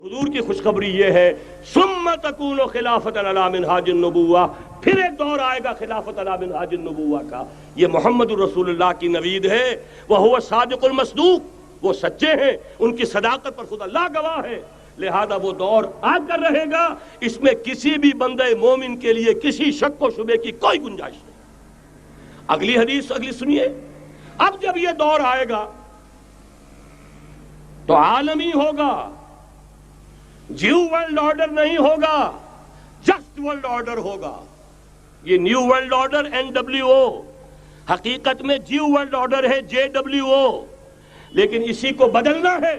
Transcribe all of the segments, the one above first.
حضور کی خوشخبری یہ ہے ثم تکون خلافۃ علی منہاج النبوہ، پھر ایک دور آئے گا خلافت علی منہاج النبوہ کا۔ یہ محمد الرسول اللہ کی نوید ہے، وہو صادق المصدوق، وہ سچے ہیں، ان کی صداقت پر خود اللہ گواہ ہے، لہذا وہ دور آ کر رہے گا، اس میں کسی بھی بندے مومن کے لیے کسی شک و شبے کی کوئی گنجائش نہیں۔ اگلی حدیث اگلی سنیے، اب جب یہ دور آئے گا تو عالمی ہوگا، جیو ورلڈ آرڈر نہیں ہوگا، جسٹ ورلڈ آرڈر ہوگا۔ یہ نیو ورلڈ آرڈر NWO، حقیقت میں جیو ورلڈ آرڈر ہے JWO، لیکن اسی کو بدلنا ہے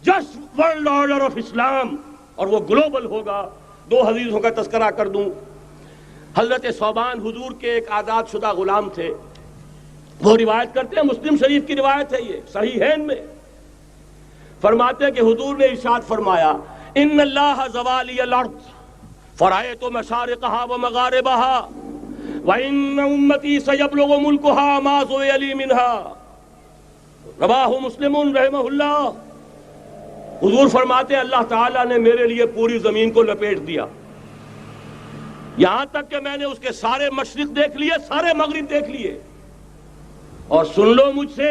جسٹ ورلڈ آرڈر آف اسلام، اور وہ گلوبل ہوگا۔ دو حدیثوں کا تذکرہ کر دوں۔ حضرت ثوبان حضور کے ایک آزاد شدہ غلام تھے، وہ روایت کرتے ہیں، مسلم شریف کی روایت ہے، یہ صحیحین میں فرماتے ہیں کہ حضور نے ارشاد فرمایا ان اللہ زوالی الارض فرأیت مشارقها ومغاربها وان امتی سیبلغ ملکها ما زوی لی منها، رواہ مسلم رحمہ اللہ۔ حضور فرماتے ہیں اللہ تعالیٰ نے میرے لیے پوری زمین کو لپیٹ دیا، یہاں تک کہ میں نے اس کے سارے مشرق دیکھ لیے، سارے مغرب دیکھ لیے، اور سن لو مجھ سے،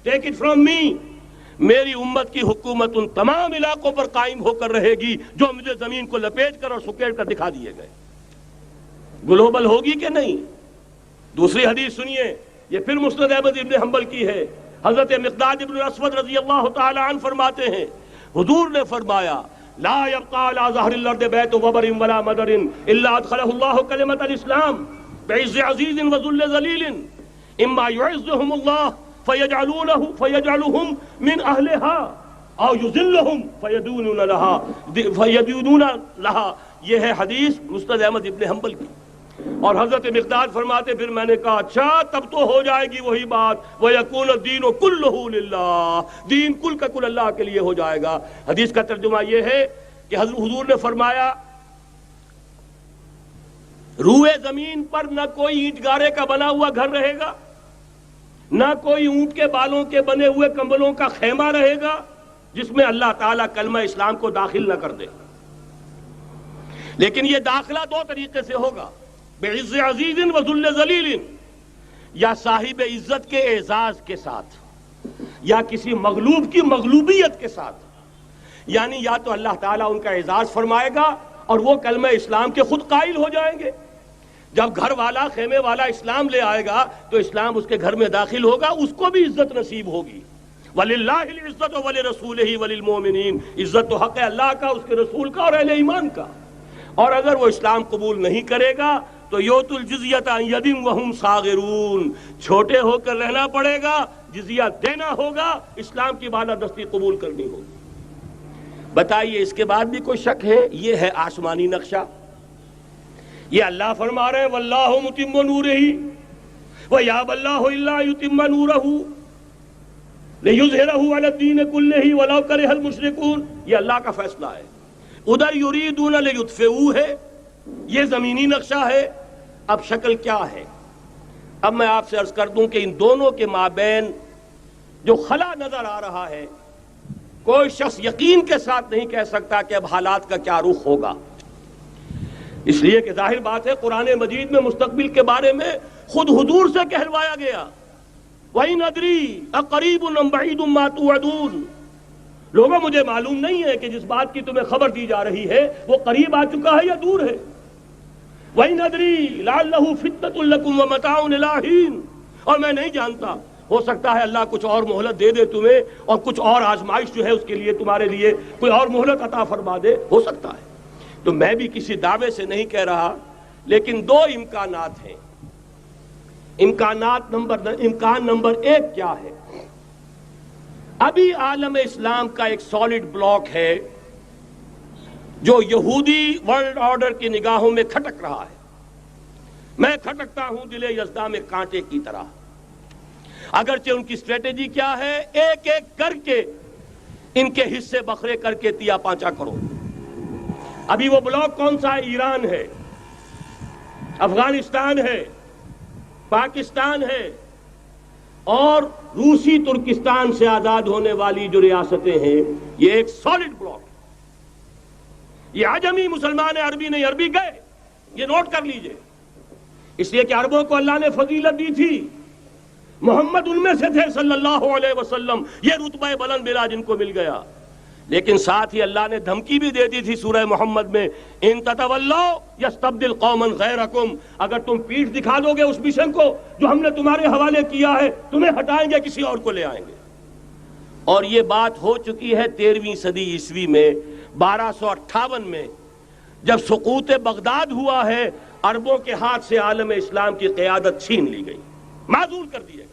ٹیک اٹ فرام می، میری امت کی حکومت ان تمام علاقوں پر قائم ہو کر رہے گی جو مجھے زمین کو لپیٹ کر اور سکیڑ کر دکھا دیے گئے۔ گلوبل ہوگی کہ نہیں؟ دوسری حدیث سنیے، یہ پھر مسند احمد ابن حنبل کی ہے۔ حضرت مقداد ابن الاسود رضی اللہ تعالی عنہ فرماتے ہیں حضور نے فرمایا لا يبقى على ظهر الارض بيت وبر ولا مدر الا ادخله الله كلمة الاسلام بعز عزيز وذل ذليل اما يعزهم الله فيجعلهم من اهلها او يذلهم فيدونون لها۔ یہ ہے حدیث مسند احمد ابن حنبل کی۔ اور حضرت مقداد فرماتے پھر میں نے کہا اچھا تب تو ہو جائے گی وہی بات وَيَكُونَ الدِّينُ كُلُّهُ لِلَّهِ، دین کل کا کل اللہ کے لیے ہو جائے گا۔ حدیث کا ترجمہ یہ ہے کہ حضور نے فرمایا روئے زمین پر نہ کوئی اینٹ گارے کا بنا ہوا گھر رہے گا، نہ کوئی اونٹ کے بالوں کے بنے ہوئے کمبلوں کا خیمہ رہے گا جس میں اللہ تعالیٰ کلمہ اسلام کو داخل نہ کر دے۔ لیکن یہ داخلہ دو طریقے سے ہوگا، بعز عزیز و ذل ذلیل، یا صاحب عزت کے اعزاز کے ساتھ، یا کسی مغلوب کی مغلوبیت کے ساتھ، یعنی یا تو اللہ تعالیٰ ان کا اعزاز فرمائے گا اور وہ کلمہ اسلام کے خود قائل ہو جائیں گے۔ جب گھر والا خیمے والا اسلام لے آئے گا تو اسلام اس کے گھر میں داخل ہوگا، اس کو بھی عزت نصیب ہوگی۔ وَلِلَّهِ الْعِزَّةُ وَلِرَسُولِهِ وَلِلْمُؤْمِنِينَ، عزت تو حق ہے اللہ کا، اس کے رسول کا اور اہل ایمان کا۔ اور اگر وہ اسلام قبول نہیں کرے گا تو یؤتُ الْجِزْیَةَ عَنْ یَدٍ وَهُمْ صَاغِرُونَ، چھوٹے ہو کر رہنا پڑے گا، جزیہ دینا ہوگا، اسلام کی بالادستی قبول کرنی ہوگی۔ بتائیے اس کے بعد بھی کوئی شک ہے؟ یہ ہے آسمانی نقشہ۔ یہ اللہ فرما رہے ہیں واللہ متم نورہ ویابی اللہ الا یتم نورہ لیظہرہ علی الدین کلہ ولو کرہ المشرکون، یہ اللہ کا فیصلہ ہے۔ ادھر یریدون لیطفئوا ہے، یہ زمینی نقشہ ہے۔ اب شکل کیا ہے؟ اب میں آپ سے عرض کر دوں کہ ان دونوں کے مابین جو خلا نظر آ رہا ہے، کوئی شخص یقین کے ساتھ نہیں کہہ سکتا کہ اب حالات کا کیا رخ ہوگا، اس لیے کہ ظاہر بات ہے قرآن مجید میں مستقبل کے بارے میں خود حضور سے کہلوایا گیا وَإِنْ أَدْرِي أَقَرِيبٌ أَمْ بَعِيدٌ مَا تُوعَدُونَ۔ لوگوں مجھے معلوم نہیں ہے کہ جس بات کی تمہیں خبر دی جا رہی ہے وہ قریب آ چکا ہے یا دور ہے۔ وَإِنْ أَدْرِي لَعَلَّهُ فِتْنَةٌ لَكُمْ وَمَتَاعٌ إِلَىٰ حِينٍ، اور میں نہیں جانتا، ہو سکتا ہے اللہ کچھ اور مہلت دے دے تمہیں، اور کچھ اور آزمائش جو ہے اس کے لیے تمہارے لیے کوئی اور مہلت عطا فرما دے، ہو سکتا ہے۔ تو میں بھی کسی دعوے سے نہیں کہہ رہا، لیکن دو امکانات ہیں۔ امکان نمبر ایک کیا ہے؟ ابھی عالم اسلام کا ایک سالڈ بلاک ہے جو یہودی ورلڈ آرڈر کی نگاہوں میں کھٹک رہا ہے۔ میں کھٹکتا ہوں دل یزداں میں کانٹے کی طرح۔ اگرچہ ان کی اسٹریٹجی کیا ہے؟ ایک ایک کر کے ان کے حصے بکھرے کر کے تیا پانچا کرو۔ ابھی وہ بلاک کون سا ہے؟ ایران ہے، افغانستان ہے، پاکستان ہے، اور روسی ترکستان سے آزاد ہونے والی جو ریاستیں ہیں، یہ ایک سالڈ بلاک۔ یہ عجمی مسلمان عربی نہیں، عربی گئے، یہ نوٹ کر لیجئے، اس لیے کہ عربوں کو اللہ نے فضیلت دی تھی، محمد ان میں سے تھے صلی اللہ علیہ وسلم، یہ رتبہ بلند ملا جن کو مل گیا، لیکن ساتھ ہی اللہ نے دھمکی بھی دے دی تھی سورہ محمد میں، ان تتولوا یستبدل قوما غیرکم، اگر تم پیٹھ دکھا دو گے اس مشن کو جو ہم نے تمہارے حوالے کیا ہے، تمہیں ہٹائیں گے، کسی اور کو لے آئیں گے۔ اور یہ بات ہو چکی ہے 13ویں صدی عیسوی میں، 1258 میں جب سقوط بغداد ہوا ہے، عربوں کے ہاتھ سے عالم اسلام کی قیادت چھین لی گئی، معزول کر دیا گیا۔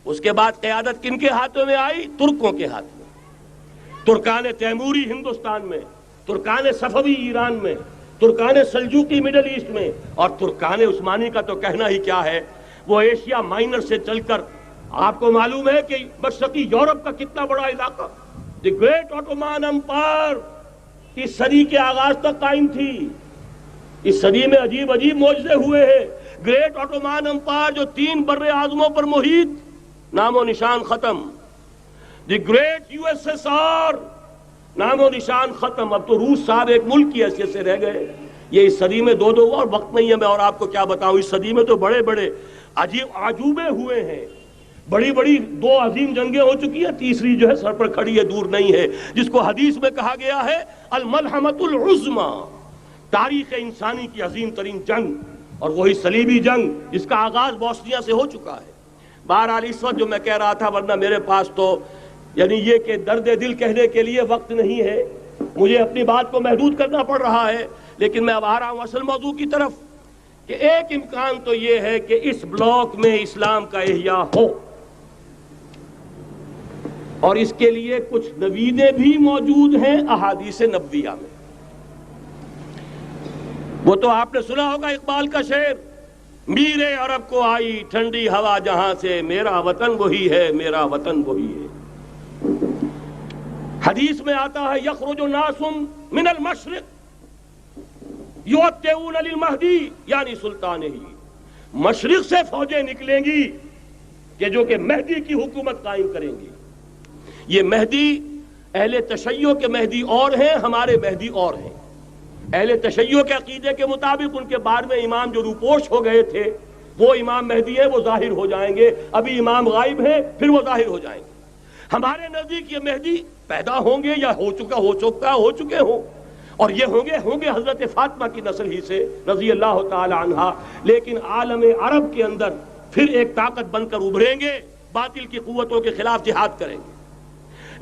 اس کے بعد قیادت کن کے ہاتھوں میں آئی؟ ترکوں کے ہاتھ میں، ترکان تیموری ہندوستان میں، ترکان صفوی ایران میں، ترکان سلجوقی مڈل ایسٹ میں، اور ترکان عثمانی کا تو کہنا ہی کیا ہے، وہ ایشیا مائنر سے چل کر آپ کو معلوم ہے کہ مشرقی یورپ کا کتنا بڑا علاقہ، دی گریٹ آٹومان امپائر اس صدی کے آغاز تک قائم تھی۔ اس صدی میں عجیب عجیب معجزے ہوئے ہیں۔ گریٹ آٹومان امپائر جو 3 بر اعظموں پر محیط، نام و نشان ختم۔ The great U S S R, نام و نشان ختم۔ اب تو روس صاحب ایک ملک کی حیثیت سے رہ گئے۔ یہ اس صدی میں 2 اور وقت نہیں ہے میں اور آپ کو کیا بتاؤں، اس صدی میں تو بڑے بڑے عجیب عجوبے ہوئے ہیں، بڑی بڑی 2 عظیم جنگیں ہو چکی ہیں، تیسری جو ہے سر پر کھڑی ہے، دور نہیں ہے، جس کو حدیث میں کہا گیا ہے الملحمۃ العظمی، تاریخ انسانی کی عظیم ترین جنگ، اور وہی صلیبی جنگ جس کا آغاز بوسنیا سے ہو چکا ہے۔ بہرحال اس وقت جو میں کہہ رہا تھا، ورنہ میرے پاس تو یعنی یہ کہ درد دل کہنے کے لیے وقت نہیں ہے، مجھے اپنی بات کو محدود کرنا پڑ رہا ہے، لیکن میں اب آ رہا ہوں اصل موضوع کی طرف، کہ ایک امکان تو یہ ہے کہ اس بلاک میں اسلام کا احیاء ہو، اور اس کے لیے کچھ نویدیں بھی موجود ہیں احادیث نبویہ میں۔ وہ تو آپ نے سنا ہوگا اقبال کا شعر، میرے عرب کو آئی ٹھنڈی ہوا جہاں سے، میرا وطن وہی ہے، میرا وطن وہی ہے۔ حدیث میں آتا ہے یخرج ناس من المشرق یؤتون للمہدی یعنی سلطانہ، مشرق سے فوجیں نکلیں گی کہ جو کہ مہدی کی حکومت قائم کریں گی۔ یہ مہدی اہل تشیع کے مہدی اور ہیں، ہمارے مہدی اور ہیں۔ اہل تشیع کے عقیدے کے مطابق ان کے بعد میں امام جو روپوش ہو گئے تھے وہ امام مہدی ہے، وہ ظاہر ہو جائیں گے، ابھی امام غائب ہیں، پھر وہ ظاہر ہو جائیں گے۔ ہمارے نزدیک یہ مہدی پیدا ہوں گے یا ہو چکے ہوں، اور یہ ہوں گے حضرت فاطمہ کی نسل ہی سے رضی اللہ تعالی عنہا، لیکن عالم عرب کے اندر پھر ایک طاقت بن کر ابھریں گے، باطل کی قوتوں کے خلاف جہاد کریں گے،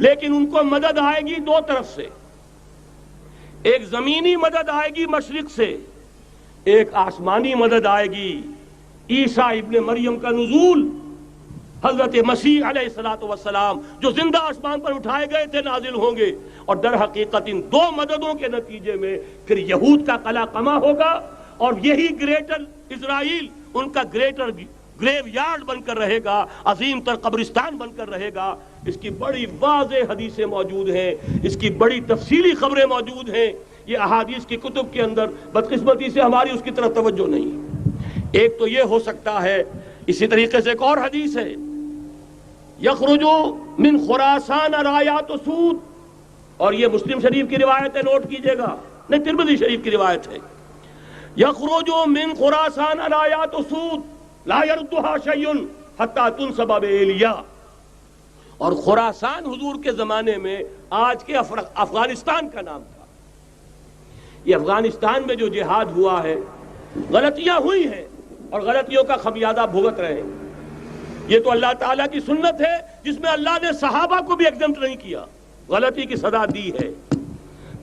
لیکن ان کو مدد آئے گی 2 طرف سے، ایک زمینی مدد آئے گی مشرق سے، ایک آسمانی مدد آئے گی، عیسیٰ ابن مریم کا نزول، حضرت مسیح علیہ السلام جو زندہ آسمان پر اٹھائے گئے تھے نازل ہوں گے، اور در حقیقت ان 2 مددوں کے نتیجے میں پھر یہود کا قلع قمع ہوگا، اور یہی گریٹر اسرائیل ان کا گریٹر گریو یارڈ بن کر رہے گا، عظیم تر قبرستان بن کر رہے گا۔ اس کی بڑی واضح حدیثیں موجود ہیں، اس کی بڑی تفصیلی خبریں موجود ہیں، یہ احادیث کی کتب کے اندر، بدقسمتی سے ہماری اس کی طرف توجہ نہیں۔ ایک تو یہ ہو سکتا ہے، اسی طریقے سے ایک اور حدیث ہے، یخرج من خراسان رایات سود، اور یہ مسلم شریف کی روایت ہے، نوٹ کیجئے گا، نہیں ترمذی شریف کی روایت ہے، یخرج من خراسان رایات سود لا یردها شیء حتی تنصب بایلیا، اور خراسان حضور کے زمانے میں آج کے افغانستان کا نام تھا۔ یہ افغانستان میں جو جہاد ہوا ہے، غلطیاں ہوئی ہیں اور غلطیوں کا خمیازہ بھگت رہے ہیں، یہ تو اللہ تعالیٰ کی سنت ہے جس میں اللہ نے صحابہ کو بھی ایگزمپٹ نہیں کیا، غلطی کی سزا دی ہے۔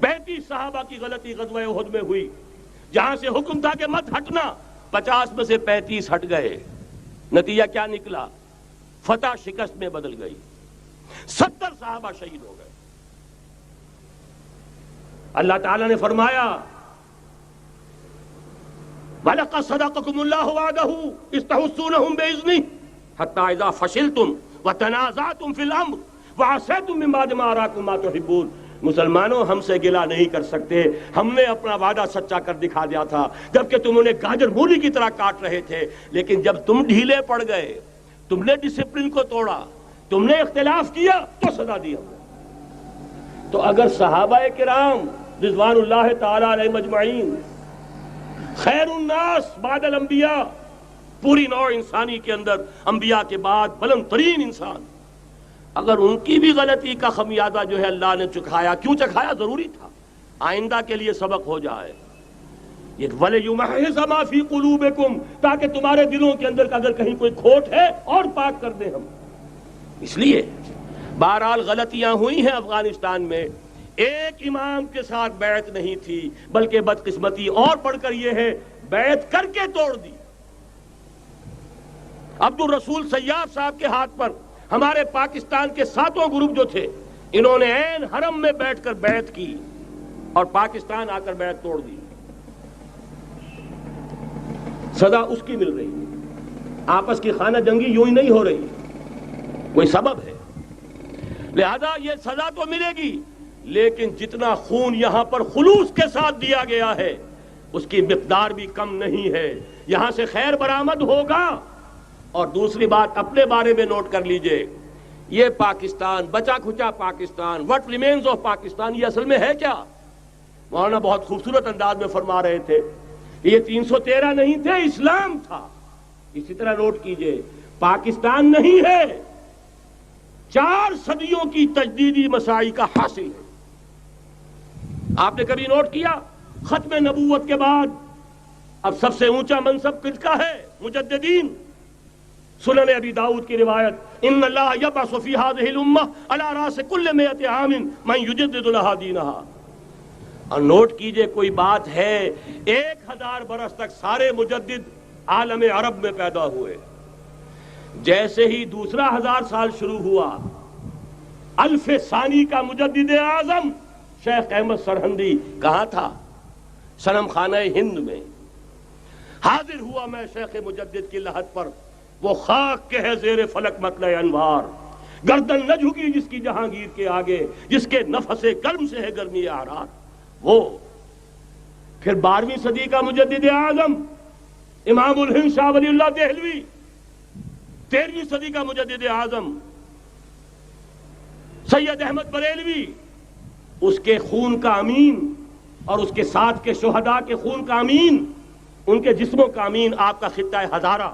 35 صحابہ کی غلطی غزوہ احد میں ہوئی، جہاں سے حکم تھا کہ مت ہٹنا، 50 میں سے 35 ہٹ گئے، نتیجہ کیا نکلا؟ فتح شکست میں بدل گئی، 70 صحابہ شہید ہو گئے۔ اللہ تعالیٰ نے فرمایا وَلَقَدْ صَدَقَكُمُ اللَّهُ وَعْدَهُ إِذْ تَحُسُّونَهُم بِإِذْنِهِ حَتَّىٰ إِذَا فَشِلْتُمْ وَتَنَازَعْتُمْ فِي الْأَمْرِ وَعَصَيْتُم مِّن بَعْدِ مَا أَرَاكُم مَّا تُحِبُّونَ۔ مسلمانوں ہم سے گلہ نہیں کر سکتے، ہم نے اپنا وعدہ سچا کر دکھا دیا تھا جبکہ تم انہیں گاجر مولی کی طرح کاٹ رہے تھے، لیکن جب تم ڈھیلے پڑ گئے، تم نے ڈسپلن کو توڑا، تم نے اختلاف کیا تو سزا دی ہم نے۔ تو اگر صحابہ کرام رضوان اللہ تعالی علیہ مجمعین، خیر الناس بعد الانبیاء، پوری نوع انسانی کے اندر انبیاء کے بعد بلند ترین انسان، اگر ان کی بھی غلطی کا خمیازہ جو ہے اللہ نے چکھایا، کیوں چکھایا؟ ضروری تھا، آئندہ کے لیے سبق ہو جائے۔ یہ وَلِيُمَحِّصَ مَا فِي قُلُوبِكُمْ، تاکہ تمہارے دلوں کے اندر اگر کہیں کوئی کھوٹ ہے اور پاک کر دیں ہم۔ اس لیے بہرحال غلطیاں ہوئی ہیں افغانستان میں، ایک امام کے ساتھ بیعت نہیں تھی، بلکہ بدقسمتی اور بڑھ کر یہ ہے بیعت کر کے توڑ دی۔ عبد الرسول سیاف صاحب کے ہاتھ پر ہمارے پاکستان کے 7 گروپ جو تھے، انہوں نے عین حرم میں بیٹھ کر بیعت کی اور پاکستان آ کر بیعت توڑ دی۔ سزا اس کی مل رہی ہے، آپس کی خانہ جنگی یوں ہی نہیں ہو رہی، کوئی سبب ہے، لہذا یہ سزا تو ملے گی، لیکن جتنا خون یہاں پر خلوص کے ساتھ دیا گیا ہے اس کی مقدار بھی کم نہیں ہے۔ یہاں سے خیر برآمد ہوگا۔ اور دوسری بات اپنے بارے میں نوٹ کر لیجئے، یہ پاکستان، بچا کھچا Pakistan, what remains of Pakistan, یہ اصل میں ہے کیا؟ مولانا بہت خوبصورت انداز میں فرما رہے تھے کہ یہ 313 نہیں تھے، اسلام تھا۔ اسی طرح نوٹ کیجئے، پاکستان نہیں ہے، 4 صدیوں کی تجدیدی مساعی کا حاصل ہے۔ آپ نے کبھی نوٹ کیا ختم نبوت کے بعد اب سب سے اونچا منصب کس کا ہے؟ مجددین۔ سنن ابی داؤد کی روایت، ان اللہ یبعث فی هذه الامہ علی راس کل 100 عام من یجدد لها دینها۔ اور نوٹ کیجئے کوئی بات ہے، 1000 برس تک سارے مجدد عالم عرب میں پیدا ہوئے، جیسے ہی دوسرا 1000 سال شروع ہوا، الف ثانی کا مجدد اعظم شیخ احمد سرہندی کہاں تھا؟ صنم خانہ ہند میں حاضر ہوا۔ میں شیخ مجدد کی لحد پر، وہ خاک کے ہے زیر فلک مطلع انوار، گردن نہ جھکی جس کی جہانگیر کے آگے، جس کے نفس گرم سے ہے گرمی اعراض۔ وہ پھر 12ویں صدی کا مجدد اعظم امام الہند شاہ ولی اللہ دہلوی، 13ویں صدی کا مجدد اعظم سید احمد بریلوی، اس کے خون کا امین اور اس کے ساتھ کے شہداء کے خون کا امین، ان کے جسموں کا امین آپ کا خطہ ہزارہ،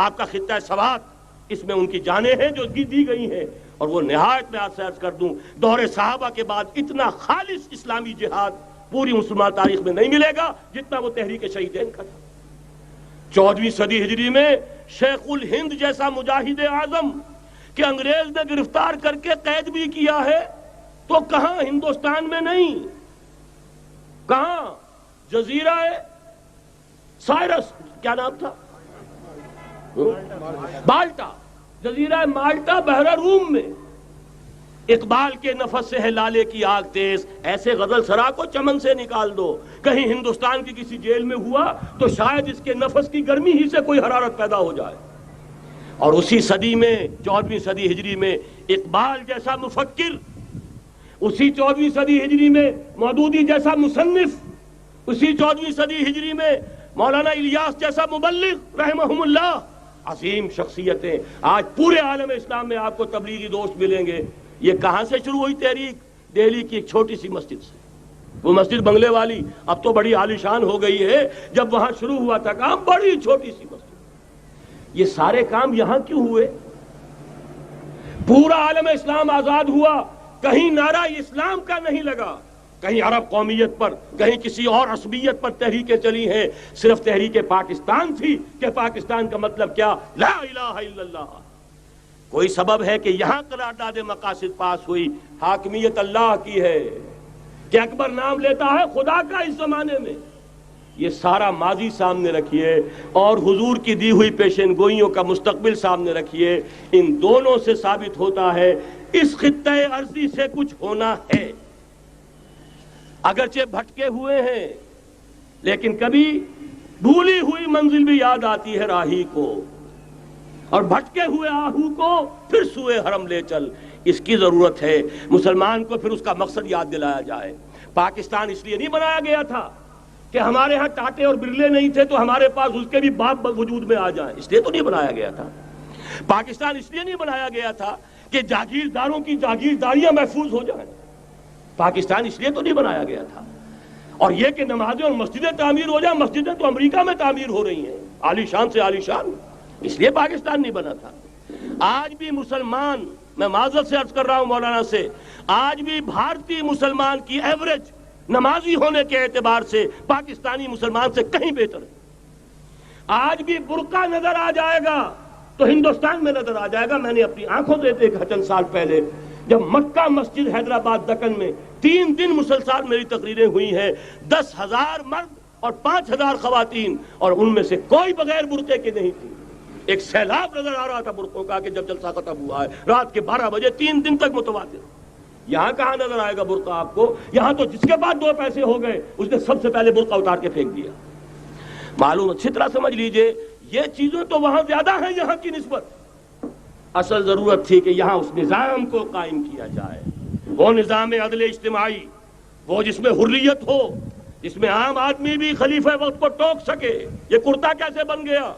آپ کا خطہ سوات، اس میں ان کی جانیں ہیں جو دی گئی ہیں۔ اور وہ نہایت میں آپ سے عرض کر دوں، دور صحابہ کے بعد اتنا خالص اسلامی جہاد پوری مسلمان تاریخ میں نہیں ملے گا جتنا وہ تحریک شہیدین کا تھا۔ 14ویں صدی ہجری میں شیخ الہند جیسا مجاہد اعظم کہ انگریز نے گرفتار کر کے قید بھی کیا ہے، تو کہاں؟ ہندوستان میں نہیں، کہاں؟ جزیرہ سائرس، کیا نام تھا؟ بالٹا، جزیرہ مالٹا بحر روم میں۔ اقبال کے نفس سے ہے لالے کی آگ تیز، ایسے غزل سرا کو چمن سے نکال دو۔ کہیں ہندوستان کی کسی جیل میں ہوا تو شاید اس کے نفس کی گرمی ہی سے کوئی حرارت پیدا ہو جائے۔ اور اسی صدی میں 14ویں صدی ہجری میں اقبال جیسا مفکر، اسی 14ویں صدی ہجری میں مودودی جیسا مصنف، اسی 14ویں صدی ہجری میں مولانا الیاس جیسا مبلغ رحمہم اللہ، عظیم شخصیتیں آج پورے عالم اسلام میں آپ کو تبلیغی دوست ملیں گے۔ یہ کہاں سے شروع ہوئی تحریک؟ دہلی کی ایک چھوٹی سی مسجد سے، وہ مسجد بنگلے والی اب تو بڑی عالیشان ہو گئی ہے، جب وہاں شروع ہوا تھا کام بڑی چھوٹی سی مسجد۔ یہ سارے کام یہاں کیوں ہوئے؟ پورا عالم اسلام آزاد ہوا، کہیں نعرہ اسلام کا نہیں لگا، کہیں عرب قومیت پر، کہیں کسی اور عصبیت پر تحریکیں چلی ہیں، صرف تحریک پاکستان تھی کہ پاکستان کا مطلب کیا؟ لا الہ الا اللہ۔ کوئی سبب ہے کہ یہاں قرارداد مقاصد پاس ہوئی، حاکمیت اللہ کی ہے کہ اکبر نام لیتا ہے خدا کا اس زمانے میں۔ یہ سارا ماضی سامنے رکھیے اور حضور کی دی ہوئی پیشن گوئیوں کا مستقبل سامنے رکھیے، ان دونوں سے ثابت ہوتا ہے اس خطہ ارضی سے کچھ ہونا ہے۔ اگرچہ بھٹکے ہوئے ہیں لیکن کبھی بھولی ہوئی منزل بھی یاد آتی ہے راہی کو، اور بھٹکے ہوئے آہو کو پھر سوئے حرم لے چل، اس کی ضرورت ہے۔ مسلمان کو پھر اس کا مقصد یاد دلایا جائے۔ پاکستان اس لیے نہیں بنایا گیا تھا کہ ہمارے ہاں ٹاٹے اور برلے نہیں تھے تو ہمارے پاس اس کے بھی باپ وجود میں آ جائیں، اس لیے تو نہیں بنایا گیا تھا۔ پاکستان اس لیے نہیں بنایا گیا تھا کہ جاگیرداروں کی جاگیرداریاں محفوظ ہو جائیں، پاکستان اس لیے تو نہیں بنایا گیا تھا اور یہ کہ نمازیں اور مسجدیں تعمیر ہو جائیں، مسجدیں تو امریکہ میں تعمیر ہو رہی ہیں، عالی شان سے عالی شان، اس لیے پاکستان نہیں بنا تھا۔ آج بھی مسلمان، میں معذرت سے عرض کر رہا ہوں مولانا سے، آج بھی بھارتی مسلمان کی ایوریج نمازی ہونے کے اعتبار سے پاکستانی مسلمان سے کہیں بہتر ہے۔ آج بھی برقع نظر آ جائے گا تو ہندوستان میں نظر آ جائے گا۔ میں نے اپنی آنکھوں سے دیکھا چند سال پہلے، جب مکہ مسجد حیدرآباد دکن میں 3 دن مسلسل میری تقریریں ہوئی ہیں، 10,000 مرد اور 5,000 خواتین، اور ان میں سے کوئی بغیر برقعے کے نہیں تھی۔ ایک سیلاب نظر آ رہا تھا برقعوں کا کہ جب جلسہ ختم ہوا ہے رات کے 12 بجے 3 دن تک متواتر۔ یہاں کہاں نظر آئے گا برقع آپ کو؟ یہاں تو جس کے بعد 2 پیسے ہو گئے اس نے سب سے پہلے برقع اتار کے پھینک دیا۔ معلوم اچھی طرح سمجھ لیجئے، یہ چیزیں تو وہاں زیادہ ہیں یہاں کی نسبت۔ اصل ضرورت تھی کہ یہاں اس نظام کو قائم کیا جائے، وہ نظام عدل اجتماعی، وہ جس میں حریت ہو، جس میں عام آدمی بھی خلیفہ وقت کو ٹوک سکے۔ یہ کرتا کیسے بن گیا؟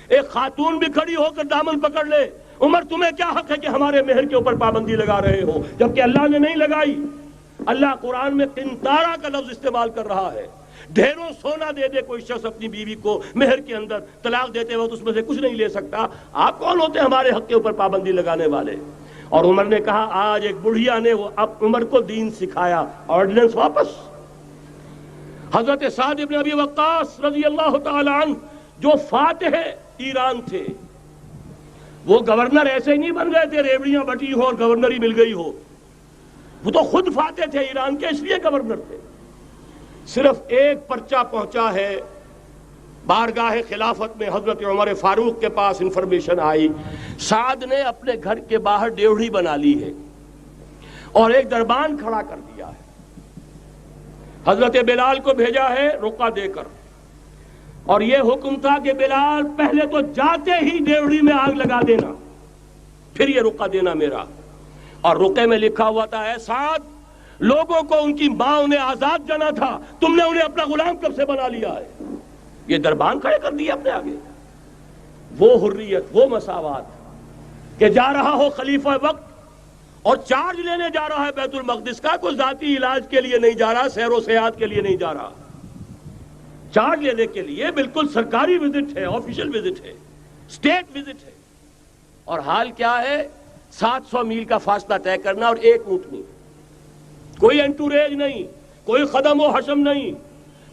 ایک خاتون بھی کھڑی ہو کر دامن پکڑ لے، عمر تمہیں کیا حق ہے کہ ہمارے مہر کے اوپر پابندی لگا رہے ہو، جبکہ اللہ نے نہیں لگائی۔ اللہ قرآن میں قنطارہ کا لفظ استعمال کر رہا ہے۔ ڈھیروں سونا دے دے کوئی شخص اپنی بیوی کو مہر کے اندر، طلاق دیتے وقت اس میں سے کچھ نہیں لے سکتا، آپ کون ہوتے ہیں ہمارے حق کے اوپر پابندی لگانے والے؟ اور عمر نے کہا آج ایک بڑھیا نے وہ اب عمر کو دین سکھایا، آرڈیننس واپس۔ حضرت سعد بن ابی وقاص رضی اللہ تعالی عنہ جو فاتح ایران تھے، وہ گورنر ایسے ہی نہیں بن گئے تھے ریوڑیاں بٹی ہو اور گورنر ہی مل گئی ہو، وہ تو خود فاتح تھے ایران کے، اس لیے گورنر تھے۔ صرف ایک پرچہ پہنچا ہے بارگاہ خلافت میں، حضرت عمر فاروق کے پاس انفارمیشن آئی، سعد نے اپنے گھر کے باہر ڈیوڑی بنا لی ہے اور ایک دربان کھڑا کر دیا ہے، حضرت بلال کو بھیجا ہے رقعہ دے کر، اور یہ حکم تھا کہ بلال پہلے تو جاتے ہی ڈیوڑی میں آگ لگا دینا، پھر یہ رقعہ دینا میرا۔ اور رقعے میں لکھا ہوا تھا اے سعد، لوگوں کو ان کی ماں نے آزاد جانا تھا، تم نے انہیں اپنا غلام کب سے بنا لیا ہے؟ یہ دربان کھڑے کر دیا اپنے آگے۔ وہ حریت، وہ مساوات کہ جا رہا ہو خلیفہ وقت اور چارج لینے جا رہا ہے بیت المقدس کا، کوئی ذاتی علاج کے لیے نہیں جا رہا، سیر و سیاحت کے لیے نہیں جا رہا، چارج لینے کے لیے بالکل سرکاری وزٹ ہے، آفیشل وزٹ ہے، اسٹیٹ وزٹ ہے۔ اور حال کیا ہے؟ 700 میل کا فاصلہ طے کرنا اور ایک اونٹنی، کوئی انٹوریج نہیں، کوئی خدم و حشم نہیں،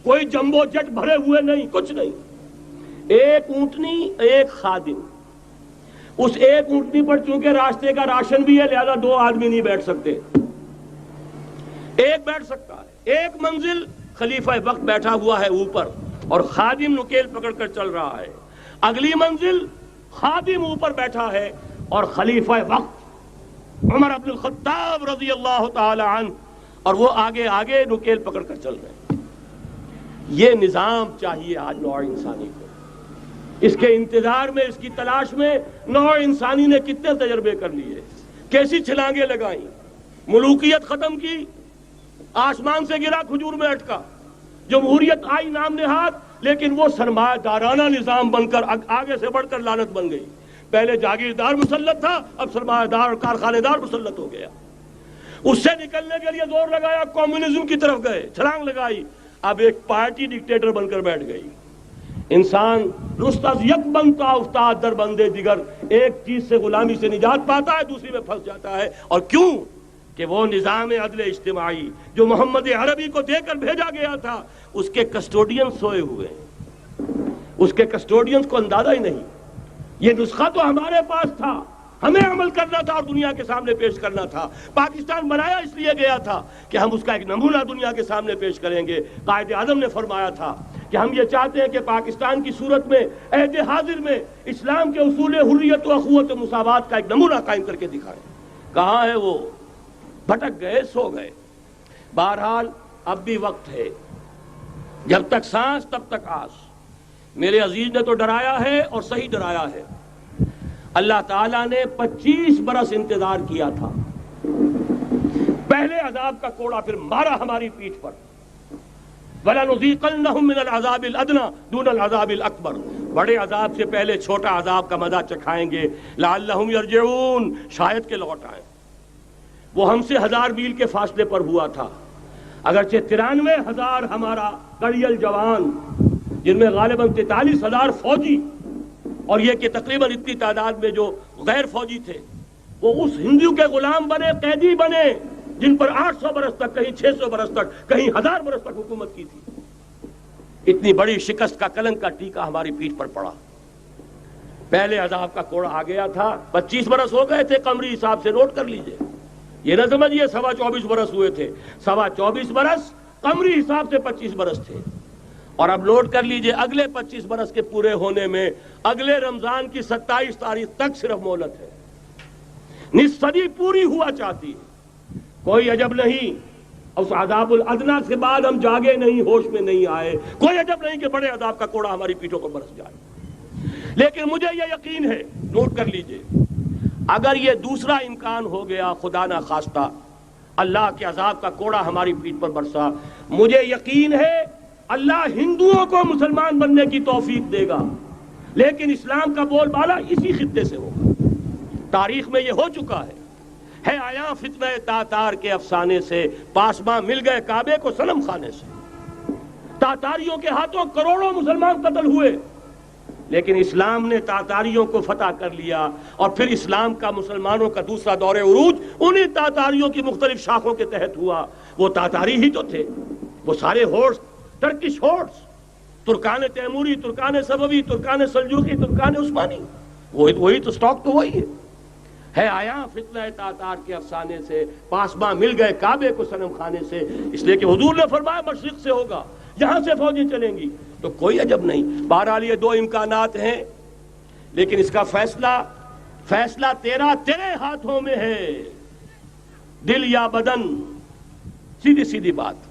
کوئی جمبو جٹ بھرے ہوئے نہیں، کچھ نہیں، ایک اونٹنی ایک خادم۔ اس ایک اونٹنی پر چونکہ راستے کا راشن بھی ہے لہذا 2 آدمی نہیں بیٹھ سکتے، ایک بیٹھ سکتا ہے۔ ایک منزل خلیفہ وقت بیٹھا ہوا ہے اوپر اور خادم نکیل پکڑ کر چل رہا ہے، اگلی منزل خادم اوپر بیٹھا ہے اور خلیفہ وقت عمر بن الخطاب رضی اللہ تعالی عنہ اور وہ آگے آگے نکیل پکڑ کر چل رہے ہیں۔ یہ نظام چاہیے آج نوع انسانی کو۔ اس کے انتظار میں، اس کی تلاش میں نوع انسانی نے کتنے تجربے کر لیے، کیسی چھلانگیں لگائیں، ملوکیت ختم کی، آسمان سے گرا کھجور میں اٹکا، جمہوریت آئی نام نہاد، لیکن وہ سرمایہ دارانہ نظام بن کر آگے سے بڑھ کر لعنت بن گئی۔ پہلے جاگیردار مسلط تھا، اب سرمایہ دار اور کارخانے دار مسلط ہو گیا۔ اس سے نکلنے کے لیے زور لگایا، کمیونزم کی طرف گئے، چھلانگ لگائی، اب ایک پارٹی ڈکٹیٹر بن کر بیٹھ گئی۔ انسان رست از یک بنتا افتاد در بندے دیگر، ایک چیز سے غلامی سے نجات پاتا ہے، دوسری میں پھنس جاتا ہے۔ اور کیوں؟ کہ وہ نظام عدل اجتماعی جو محمد عربی کو دے کر بھیجا گیا تھا، اس کے کسٹوڈین سوئے ہوئے ہیں، اس کے کسٹوڈینز کو اندازہ ہی نہیں۔ یہ نسخہ تو ہمارے پاس تھا، ہمیں عمل کرنا تھا اور دنیا کے سامنے پیش کرنا تھا۔ پاکستان بنایا اس لیے گیا تھا کہ ہم اس کا ایک نمونہ دنیا کے سامنے پیش کریں گے۔ قائد اعظم نے فرمایا تھا کہ ہم یہ چاہتے ہیں کہ پاکستان کی صورت میں عہد حاضر میں اسلام کے اصول حریت و اخوت و مساوات کا ایک نمونہ قائم کر کے دکھائیں۔ کہاں ہے وہ؟ بھٹک گئے، سو گئے۔ بہرحال اب بھی وقت ہے، جب تک سانس تب تک آس۔ میرے عزیز نے تو ڈرایا ہے اور صحیح ڈرایا ہے۔ اللہ تعالیٰ نے 25 برس انتظار کیا تھا، پہلے عذاب کا کوڑا پھر مارا ہماری پیٹھ پر۔ وَلَنُذِيقَنَّهُم مِّنَ الْعَذَابِ الْأَدْنَىٰ دُونَ الْعَذَابِ الْأَكْبَرِ، بڑے عذاب سے پہلے چھوٹا عذاب کا مزہ چکھائیں گے۔ لَعَلَّهُمْ يَرْجِعُونَ، شاید کہ لوٹ آئیں۔ وہ ہم سے 1000 میل کے فاصلے پر ہوا تھا، اگرچہ 93,000 ہمارا کڑیل جوان، جن میں غالباً 43,000 فوجی، اور یہ کہ تقریباً اتنی تعداد میں جو غیر فوجی تھے، وہ اس ہندو کے غلام بنے، قیدی بنے، جن پر 800 برس تک، کہیں 600 برس تک، کہیں 1000 برس تک حکومت کی تھی۔ اتنی بڑی شکست کا کلنک کا ٹیکا ہماری پیٹھ پر پڑا۔ پہلے عذاب کا کوڑا آ گیا تھا، 25 برس ہو گئے تھے قمری حساب سے، نوٹ کر لیجئے، یہ نہ سمجھیے 24.25 برس ہوئے تھے، 24.25 برس قمری حساب سے 25 برس تھے۔ اور اب نوٹ کر لیجئے اگلے 25 برس کے پورے ہونے میں اگلے رمضان کی 27 تاریخ تک صرف مہلت ہے، نصف صدی پوری ہوا چاہتی ہے۔ کوئی عجب نہیں اس عذاب الادنیٰ کے بعد ہم جاگے نہیں، ہوش میں نہیں آئے، کوئی عجب نہیں کہ بڑے عذاب کا کوڑا ہماری پیٹھوں پر برس جائے۔ لیکن مجھے یہ یقین ہے، نوٹ کر لیجئے، اگر یہ دوسرا امکان ہو گیا، خدا نہ خواستہ اللہ کے عذاب کا کوڑا ہماری پیٹھ پر برسا، مجھے یقین ہے اللہ ہندوؤں کو مسلمان بننے کی توفیق دے گا، لیکن اسلام کا بول بالا اسی خطے سے ہوگا۔ تاریخ میں یہ ہو چکا ہے آیا فتنہ تاتار کے افسانے سے، پاسباں مل گئے کعبے کو صنم خانے سے۔ تاتاریوں کے ہاتھوں کروڑوں مسلمان قتل ہوئے، لیکن اسلام نے تاتاریوں کو فتح کر لیا، اور پھر اسلام کا مسلمانوں کا دوسرا دور عروج انہی تاتاریوں کی مختلف شاخوں کے تحت ہوا۔ وہ تاتاری ہی تو تھے، وہ سارے ہورس، ٹرکش ہورس، ترکان تیموری، ترکان صفوی، ترکان سلجوقی، ترکان عثمانی، وہی تو سٹاک تو وہی ہے آیا فتنہ تاتار کے افسانے سے، پاسباں مل گئے کعبے کو صنم خانے سے، اس لیے کہ حضور نے فرمایا مشرق سے ہوگا، یہاں سے فوجیں چلیں گی، تو کوئی عجب نہیں۔ بہرحال یہ دو امکانات ہیں، لیکن اس کا فیصلہ تیرے ہاتھوں میں ہے، دل یا بدن، سیدھی بات۔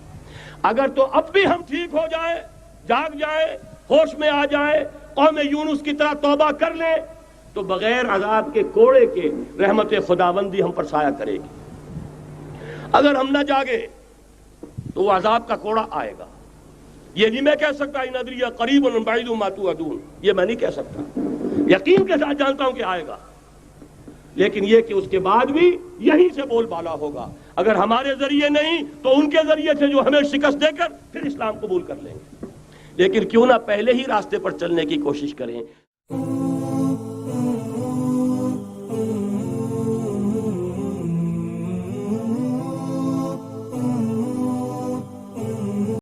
اگر تو اب بھی ہم ٹھیک ہو جائیں، جاگ جائیں، ہوش میں آ جائیں، قوم یونس کی طرح توبہ کر لیں، تو بغیر عذاب کے کوڑے کے رحمت خداوندی ہم پر سایہ کرے گی۔ اگر ہم نہ جاگے تو وہ عذاب کا کوڑا آئے گا۔ یہ نہیں میں کہہ سکتا ان ادری قریب ام بعید ما توعدون، یہ میں نہیں کہہ سکتا، یقین کے ساتھ جانتا ہوں کہ آئے گا، لیکن یہ کہ اس کے بعد بھی یہیں سے بول بالا ہوگا۔ اگر ہمارے ذریعے نہیں تو ان کے ذریعے سے، جو ہمیں شکست دے کر پھر اسلام قبول کر لیں گے، لیکن کیوں نہ پہلے ہی راستے پر چلنے کی کوشش کریں۔